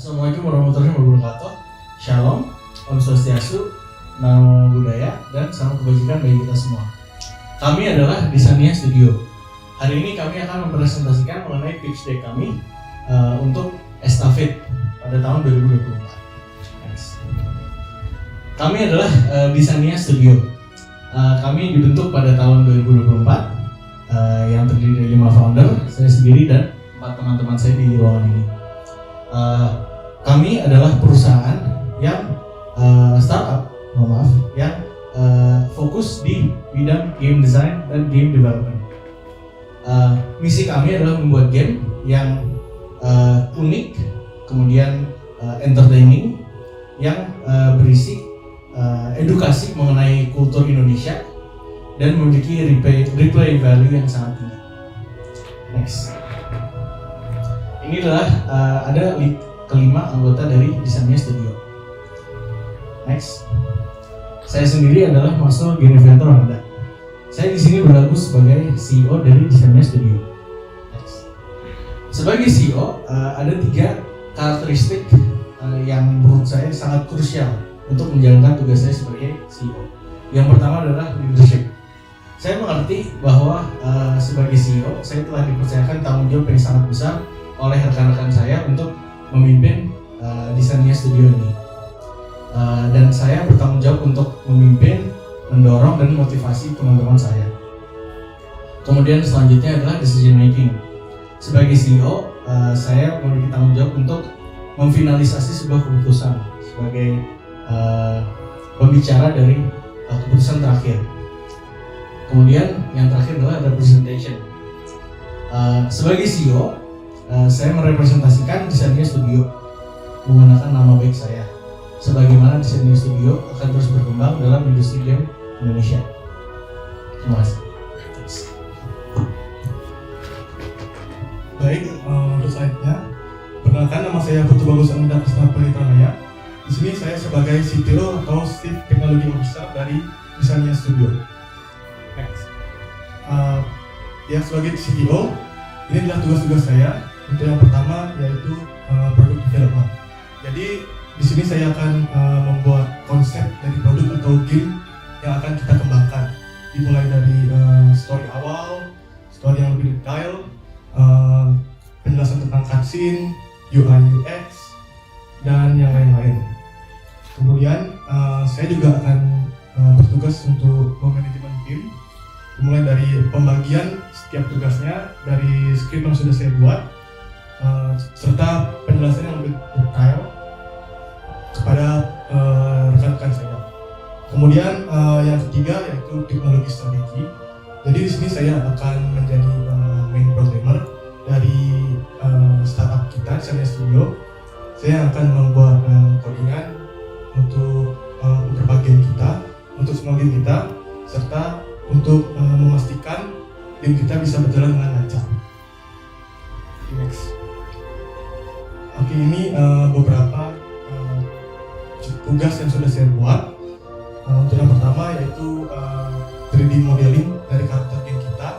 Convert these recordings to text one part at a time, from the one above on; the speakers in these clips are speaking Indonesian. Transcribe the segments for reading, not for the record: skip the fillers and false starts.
Assalamualaikum warahmatullahi wabarakatuh. Shalom, Om Swastiastu, Namo Buddhaya, dan salam kebajikan bagi kita semua. Kami adalah Disania Studio. Hari ini kami akan mempresentasikan mengenai pitch deck kami untuk estafet pada tahun 2024. Next. Kami adalah Disania Studio. Kami dibentuk pada tahun 2024 yang terdiri dari 5 founder, saya sendiri dan 4 teman-teman saya di ruangan ini. Kami adalah perusahaan yang startup, yang fokus di bidang game design dan game development. Misi kami adalah membuat game yang unik, kemudian entertaining, yang berisi edukasi mengenai kultur Indonesia dan memiliki replay value yang sangat tinggi. Next. Ini adalah ada kelima anggota dari Disania Studio. Next. Saya sendiri adalah Masnur Genevianto Ramda. Saya di sini berlaku sebagai CEO dari Disania Studio. Next. Sebagai CEO, ada 3 karakteristik yang menurut saya sangat krusial untuk menjalankan tugas saya sebagai CEO. Yang pertama adalah leadership. Saya mengerti bahwa sebagai CEO, saya telah dipercayakan tanggung jawab yang sangat besar oleh rekan-rekan saya untuk memimpin Disania Studio ini. Dan saya bertanggung jawab untuk memimpin, mendorong, dan motivasi teman-teman saya. Kemudian selanjutnya adalah decision making. Sebagai CEO, saya memiliki tanggung jawab untuk memfinalisasi sebuah keputusan sebagai pembicara dari keputusan terakhir. Kemudian yang terakhir adalah representation. Sebagai CEO, saya merepresentasikan Disania Studio menggunakan nama baik saya, sebagaimana Disania Studio akan terus berkembang dalam industri game Indonesia. Terima kasih. Baik, untuk selanjutnya, perkenalkan nama saya Putu Bagus Amida Krisna Pelitranaya. Di sini saya sebagai CTO atau Chief Technology Officer dari Disania Studio. Next. Ya, sebagai CTO, ini adalah tugas-tugas saya. Untuk yang pertama yaitu product development. Jadi di sini saya akan membuat konsep dari produk atau game yang akan kita kembangkan. Dimulai dari story awal, story yang lebih detail, penjelasan tentang cutscene, UI UX, dan yang lain-lain. Kemudian saya juga akan bertugas untuk memanajemen game, dimulai dari pembagian setiap tugasnya dari script yang sudah saya buat, serta penjelasan yang lebih detail kepada rekan-rekan saya. Kemudian yang ketiga yaitu teknologi strategi. Jadi di sini saya akan menjadi main programmer dari startup kita, Disania Studio. Saya akan membuat codingan untuk beberapa game kita, untuk semua game kita, serta untuk memastikan game kita bisa berjalan dengan lancar. Next. Oke, ini beberapa tugas yang sudah saya buat. Untuk yang pertama yaitu 3D modeling dari karakter game kita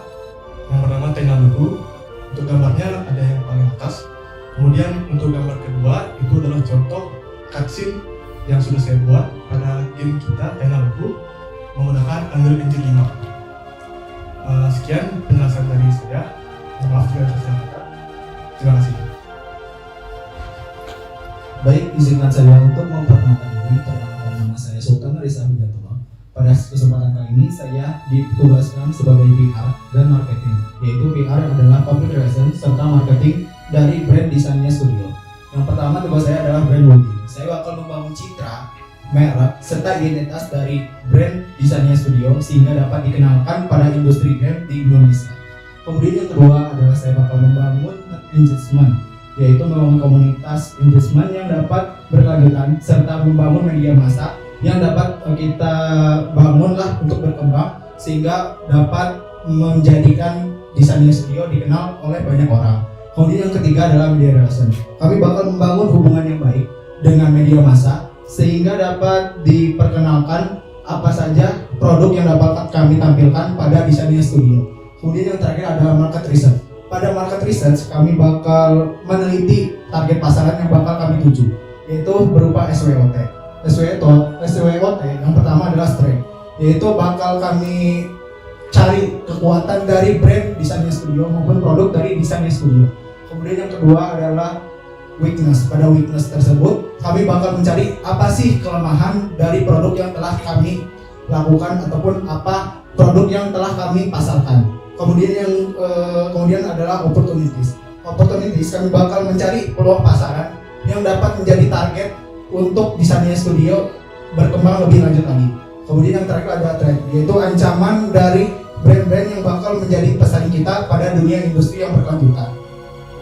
yang bernama Tengaluhu. Untuk gambarnya ada yang paling atas. Kemudian untuk gambar kedua itu adalah contoh cutscene yang sudah saya buat pada game kita Tengaluhu menggunakan Unreal Engine 5. Sekian penjelasan dari saya. Maaf jika saya salah. Terima kasih. Baik, izinkan saya untuk memperkenalkan diri. Perkenalkan, nama saya Sultan Risa Widantono. Pada kesempatan kali ini saya ditugaskan sebagai PR dan marketing, yaitu PR adalah public relations serta marketing dari brand Disania Studio. Yang pertama tugas saya adalah brand building. Saya bakal membangun citra, merek, serta identitas dari brand Disania Studio sehingga dapat dikenalkan pada industri game di Indonesia. Kemudian yang kedua adalah saya bakal membangun engagement, yaitu membangun komunitas engagement yang dapat berkelanjutan serta membangun media massa yang dapat kita bangunlah untuk berkembang sehingga dapat menjadikan Disania Studio dikenal oleh banyak orang. Kemudian yang ketiga adalah media relation. Kami bakal membangun hubungan yang baik dengan media massa sehingga dapat diperkenalkan apa saja produk yang dapat kami tampilkan pada Disania Studio. Kemudian yang terakhir adalah market research. Pada market research kami bakal meneliti target pasaran yang bakal kami tuju, yaitu berupa SWOT. SWOT yang pertama adalah strength, yaitu bakal kami cari kekuatan dari brand desainnya studio maupun produk dari desainnya studio. Kemudian yang kedua adalah weakness. Pada weakness tersebut kami bakal mencari apa sih kelemahan dari produk yang telah kami lakukan ataupun apa produk yang telah kami pasarkan. Kemudian adalah opportunities. Kami bakal mencari peluang pasaran yang dapat menjadi target untuk desainnya studio berkembang lebih lanjut lagi. Kemudian yang terakhir ada threat, yaitu ancaman dari brand-brand yang bakal menjadi pesaing kita pada dunia industri yang berkelanjutan.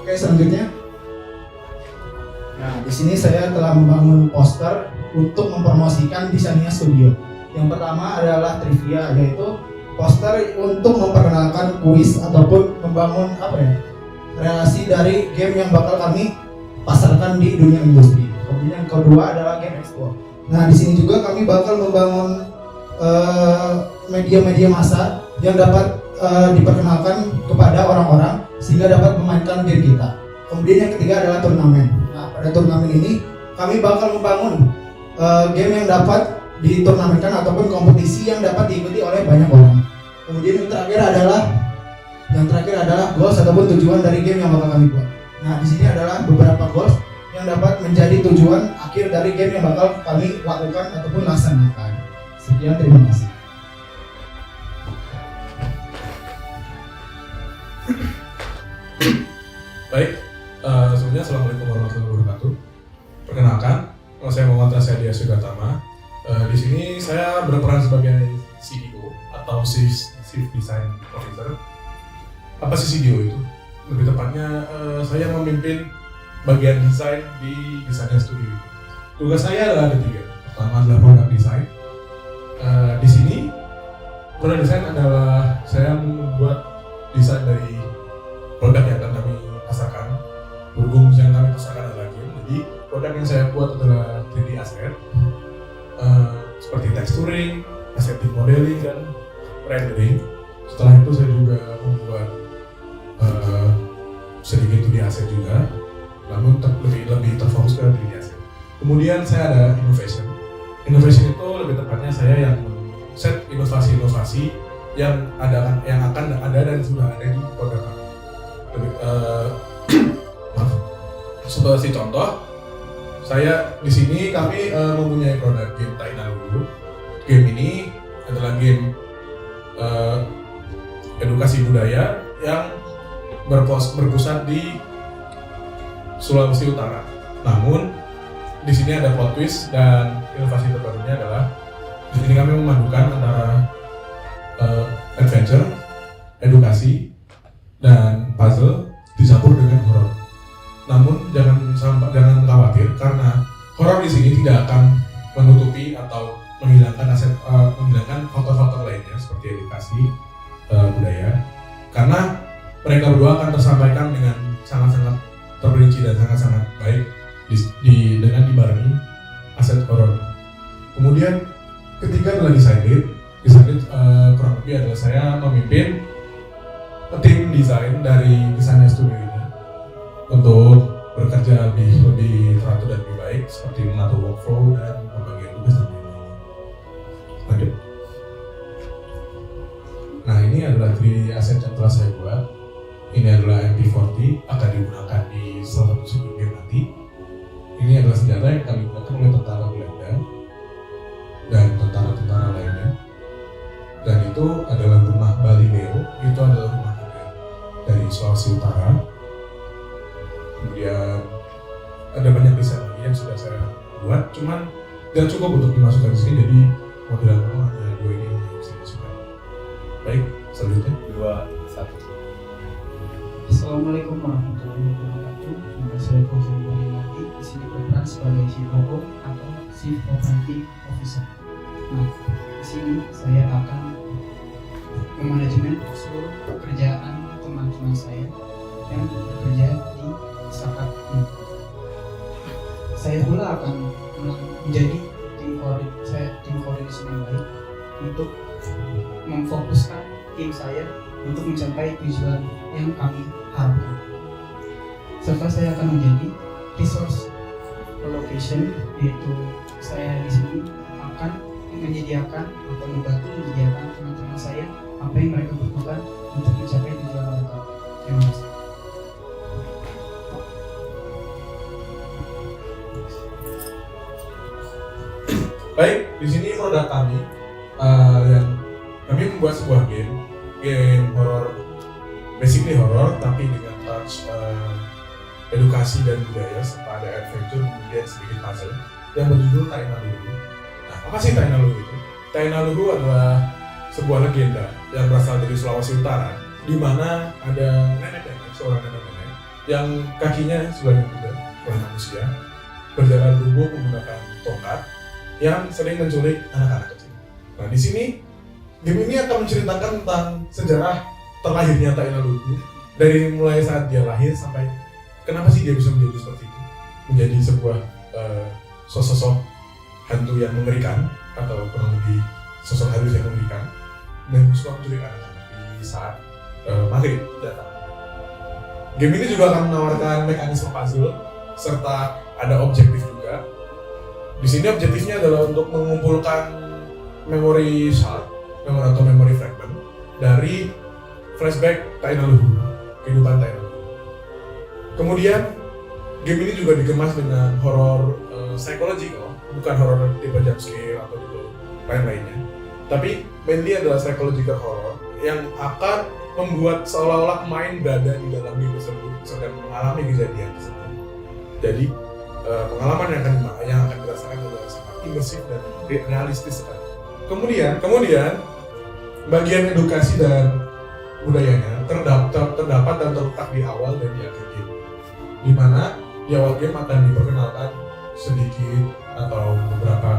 Oke, selanjutnya. Nah, di sini saya telah membangun poster untuk mempromosikan desainnya studio. Yang pertama adalah trivia, yaitu poster untuk memperkenalkan kuis ataupun membangun relasi dari game yang bakal kami pasarkan di dunia industri. Kemudian yang kedua adalah game expo. Nah, di sini juga kami bakal membangun media-media massa yang dapat diperkenalkan kepada orang-orang sehingga dapat memainkan game kita. Kemudian yang ketiga adalah turnamen. Nah, pada turnamen ini kami bakal membangun game yang dapat diturnamenkan ataupun kompetisi yang dapat diikuti oleh banyak orang. Kemudian yang terakhir adalah goals ataupun tujuan dari game yang bakal kami buat. Nah, di sini adalah beberapa goals yang dapat menjadi tujuan akhir dari game yang bakal kami lakukan ataupun laksanakan. Sekian, terima kasih. Baik, sebelumnya Assalamualaikum warahmatullahi wabarakatuh. Perkenalkan, nama saya Muhammad Rasyadi Asyu Gatama. Di sini saya berperan sebagai CDO atau Chief Design Officer. Apa sih CDO itu? Lebih tepatnya saya memimpin bagian desain di desainnya studio. Tugas saya adalah ada 3. Pertama adalah product design. Di sini product design adalah saya membuat desain dari produk yang akan kami pasarkan. Berhubung yang kami pasarkan adalah game, jadi produk yang saya buat adalah 3D asset seperti texturing, asset modeling, dan rendering. Setelah itu saya juga membuat sedikit 2D asset juga, namun lebih terfokus ke 3D asset. Kemudian saya ada innovation. Innovation itu lebih tepatnya saya yang set inovasi-inovasi yang akan ada dan sudah ada di produk kami. Sebagai contoh, saya di sini kami mempunyai produk game Tainaru. Game ini adalah game edukasi budaya yang berpusat di Sulawesi Utara. Namun di sini ada plot twist dan inovasi terbarunya adalah di sini kami memadukan antara adventure, edukasi, dan puzzle dicampur dengan horor. Namun jangan khawatir karena horor di sini tidak akan menutupi atau menghilangkan faktor-faktor lainnya seperti edukasi budaya, karena mereka berdua akan tersampaikan dengan sangat-sangat terperinci dan sangat-sangat baik dengan dibarengi aset horor. Kemudian ketiga adalah design lead. Design lead kurang lebih adalah saya memimpin tim desain dari desainnya studio ini untuk bekerja lebih teratur dan lebih baik seperti mengatur workflow dan pembagian tugas dan lain-lain. Lanjut. Nah, ini adalah 3D asset yang telah saya buat. Ini adalah MP40, akan digunakan di salah satu sudut game nanti. Ini adalah senjata yang kami gunakan oleh tentara Belanda dan tentara-tentara lainnya. Dan itu adalah rumah Balileo, itu adalah rumah dari Sulawesi Utara. Kemudian ada banyak desain lagi yang sudah saya buat, cuman tidak cukup untuk dimasukkan di sini, jadi mau tidak mau hanya 2 ini yang bisa dimasukkan. Baik, selanjutnya 2, 1. Assalamualaikum warahmatullahi wabarakatuh. Nama saya Fauzan Lagi, di sini berperan sebagai COO atau Chief Operating Officer. Nah, di sini saya akan memanajemen seluruh pekerjaan teman-teman saya yang bekerja di startup ini. Saya pula akan menjadi tim koordinasi yang baik untuk memfokuskan tim saya untuk mencapai tujuan yang kami harapkan. Serta saya akan menjadi resource allocation, yaitu saya di sini akan menyediakan atau membantu menyediakan teman-teman saya apa yang mereka butuhkan untuk mencapai tujuan mereka. Terima kasih. Baik, di sini produk kami yang kami membuat sebuah game horor, basically horor tapi dengan touch edukasi dan budaya serta ada adventure kemudian sedikit puzzle yang berjudul Tainaluhu. Nah, apa sih Tainaluhu itu? Tainaluhu adalah sebuah legenda yang berasal dari Sulawesi Utara, di mana ada seorang nenek yang kakinya sebagai kuda, sebagai manusia, berjalan lumpuh menggunakan tongkat yang sering menculik anak-anak kecil. Nah, di sini game ini akan menceritakan tentang sejarah terlahirnya Tainaluhu dari mulai saat dia lahir sampai kenapa sih dia bisa menjadi seperti itu, menjadi sebuah sosok hantu yang mengerikan atau kurang lebih sosok halus yang mengerikan dan suka menculik anak-anak di saat maghrib datang. Game ini juga akan menawarkan mekanisme puzzle serta ada objektif juga. Di sini objektifnya adalah untuk mengumpulkan memory shard, atau memory fragment dari flashback Tainaluhu, kehidupan Tainaluhu. Kemudian game ini juga dikemas dengan horor psychological, bukan horor tipe jump scare atau tipe lain-lainnya, tapi mainly adalah psychological horror yang akan membuat seolah-olah pemain berada di dalam game tersebut sedang mengalami kejadian tersebut. Jadi pengalaman yang akan dirasakan adalah sangat imersif dan realistis sekali. Kemudian bagian edukasi dan budayanya terdapat dan terletak di awal dan di akhir game, di mana di awal game akan diperkenalkan sedikit atau beberapa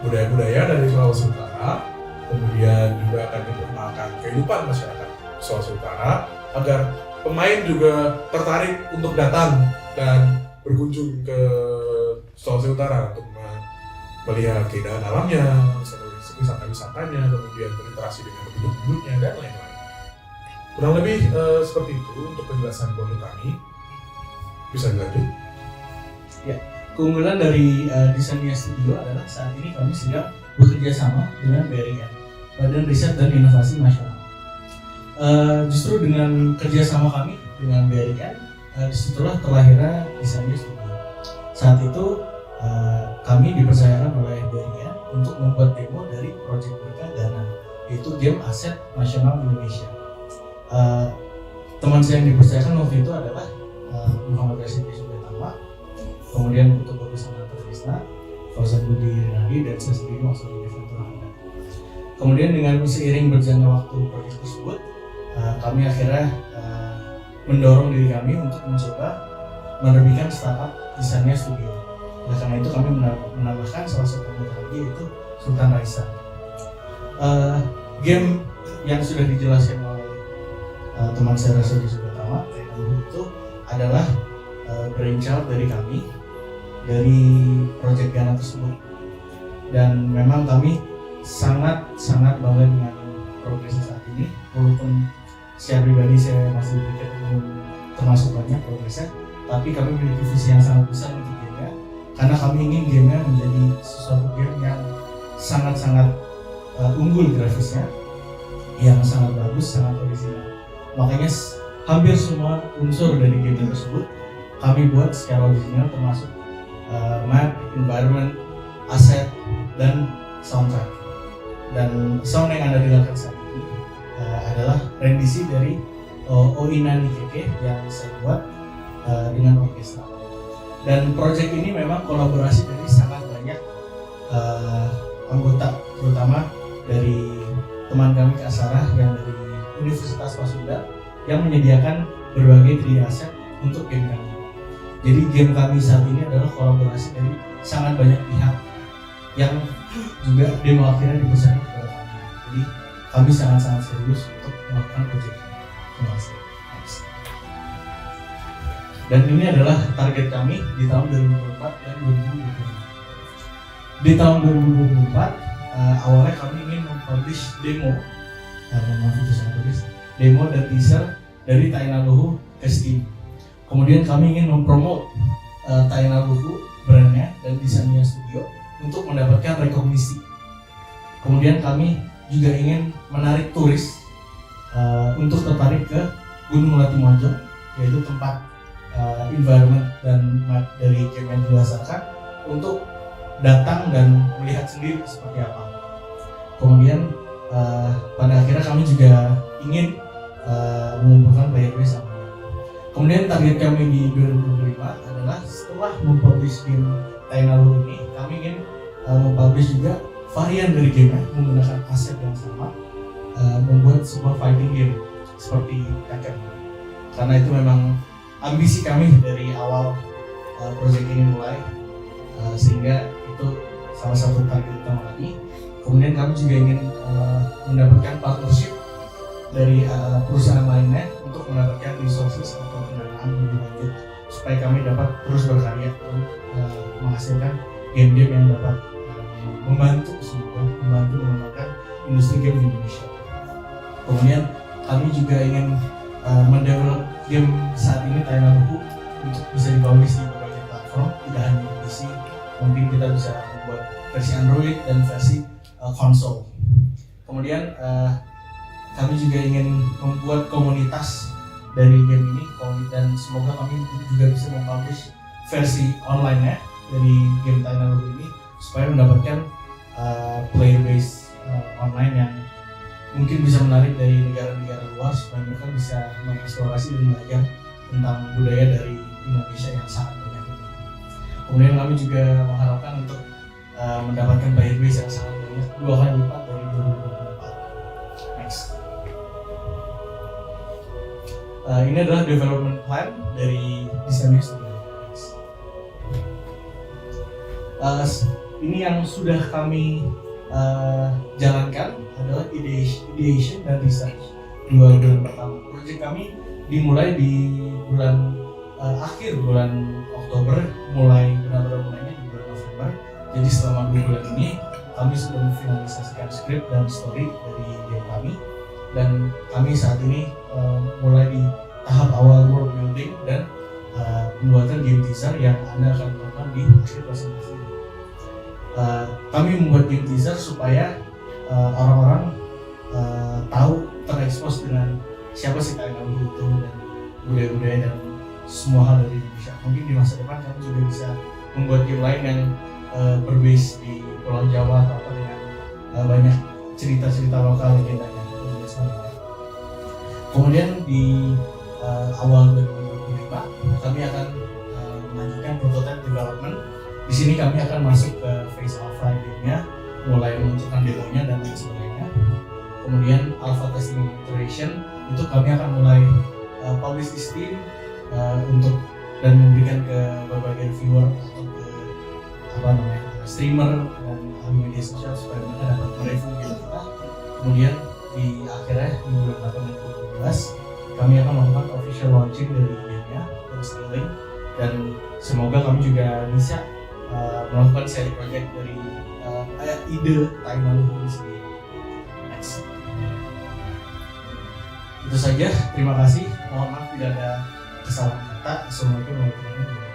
budaya-budaya dari Sulawesi Utara, kemudian juga akan diperkenalkan kehidupan masyarakat Sulawesi Utara agar pemain juga tertarik untuk datang dan berkunjung ke Sulawesi Utara untuk melihat keindahan alamnya, wisata-wisatanya, kemudian berinteraksi dengan penduduk-penduduknya dan lain-lain. Kurang lebih seperti itu untuk penjelasan produk kami. Bisa dilanjut? Ya, keunggulan dari Designia Studio adalah saat ini kami sedang bekerja sama dengan BRIN, Badan Riset dan Inovasi Nasional. Justru dengan kerjasama kami dengan BRIN, disitulah terlahirnya Designia Studio. Saat itu kami dipercayakan oleh BRIN untuk membuat demo dari proyek mereka Dana, yaitu game aset nasional Indonesia. Teman saya yang dipercayakan waktu itu adalah Muhammad Rashid Sugatama, kemudian Putu Bagus Sananta Krisna, Fauzan Budi Rinaldi, dan saya sendiri maksudnya Deventura Anda. Kemudian dengan seiring berjalannya waktu proyek tersebut, kami akhirnya mendorong diri kami untuk mencoba menerbitkan startup Designia Studio. Oleh karena itu kami menambahkan salah satu anggota lagi, yaitu Sultan Raisa. Game yang sudah dijelaskan oleh teman saya Rashid Sugatama itu adalah brainchild dari kami dari proyek Ghana tersebut, dan memang kami sangat bangga dengan progresnya saat ini, walaupun secara pribadi saya masih berpikir belum termasuk banyak progresnya, tapi kami memiliki visi yang sangat besar untuk gamenya, karena kami ingin gamenya menjadi sesuatu game yang sangat unggul grafisnya, yang sangat bagus, sangat original. Makanya hampir semua unsur dari game tersebut kami buat secara original, termasuk map, environment, aset, dan soundtrack. Dan sound yang Anda dengarkan saat ini adalah rendisi dari Oina Nikeke yang saya buat dengan orkestra. Dan proyek ini memang kolaborasi dari sangat banyak anggota, terutama dari teman kami Kak Sarah yang dari Universitas Pasundan yang menyediakan berbagai 3D aset untuk game kami. Jadi game kami saat ini adalah kolaborasi dari sangat banyak pihak yang juga demo akhirnya dipersanakan kepada kami. Jadi kami sangat serius untuk melakukan proyek ini. Terima kasih. Dan ini adalah target kami di tahun 2024 dan 2025. Di tahun 2024 awalnya kami ingin mempublish demo, demo dan teaser dari Tainaluhu ke Steam. Kemudian kami ingin mempromote Tainaluhu brandnya dan desainnya studio untuk mendapatkan rekognisi. Kemudian kami juga ingin menarik turis untuk tertarik ke Gunung Latimojong, yaitu tempat environment dan map dari game yang didasarkan, untuk datang dan melihat sendiri seperti apa. Kemudian pada akhirnya kami juga ingin mengumpulkan player base sama. Kemudian target kami di 2025 adalah setelah mempublish game Tainaluhu ini, kami ingin mempublish juga varian dari gamenya menggunakan aset yang sama, membuat sebuah fighting game seperti Tekken. Karena itu memang ambisi kami dari awal proyek ini mulai, sehingga itu salah satu target utama kami. Kemudian kami juga ingin mendapatkan partnership dari perusahaan lainnya untuk mendapatkan resources atau pendanaan lebih lanjut supaya kami dapat terus berkarya dan menghasilkan game-game yang dapat membantu mengembangkan industri game di Indonesia. Kemudian kami juga ingin mendevelop game saat ini Tainaluhu untuk bisa dipublish di berbagai platform, tidak hanya di PC. Mungkin kita bisa membuat versi Android dan versi konsol. Kemudian kami juga ingin membuat komunitas dari game ini, dan semoga kami juga bisa mempublish versi online-nya dari game Tainaluhu ini supaya mendapatkan player base online yang mungkin bisa menarik dari negara-negara luar supaya mereka bisa mengeksplorasi dan belajar tentang budaya dari Indonesia yang sangat banyak ini. Kemudian kami juga mengharapkan untuk mendapatkan player base yang sangat banyak, 2 kali lipat dari 2024. Next. Ini adalah development plan dari Desainnya Studio. Ini yang sudah kami jalankan adalah ideation dan research 2 bulan pertama. Proyek kami dimulai di akhir bulan Oktober, benar-benar mulainya di bulan November. Jadi selama 2 bulan ini kami sudah memfinalisasikan skrip dan story dari game kami, dan kami saat ini mulai di tahap awal world building dan pembuatan game teaser yang Anda akan tonton di akhir presentasi ini. Kami membuat game teaser supaya orang-orang tahu, terekspos dengan siapa sih Tainaluhu itu dan budaya-budaya dan semua hal dari Indonesia. Mungkin di masa depan kami juga bisa membuat game lain yang berbase di Pulau Jawa atau apa, dengan banyak cerita-cerita lokal legendanya dan sebagainya. Kemudian di awal 2025 kami akan melanjutkan prototype development. Di sini kami akan masuk ke phase alpha game-nya, mulai meluncurkan demonya dan lain sebagainya. Kemudian alpha testing iteration itu kami akan mulai publish di Steam untuk dan memberikan ke berbagai viewer atau ke streamer dan media sosial supaya mereka dapat mereview game kita. Kemudian di akhirnya di bulan 8 dan 2012 kami akan melakukan official launching dari game-nya dan scaling, dan semoga kami juga bisa melakukan seri project dari ide Tainaluhu ini sendiri. Next. Itu saja, terima kasih. Mohon maaf bila ada kesalahan kata. Assalamualaikum warahmatullahi wabarakatuh.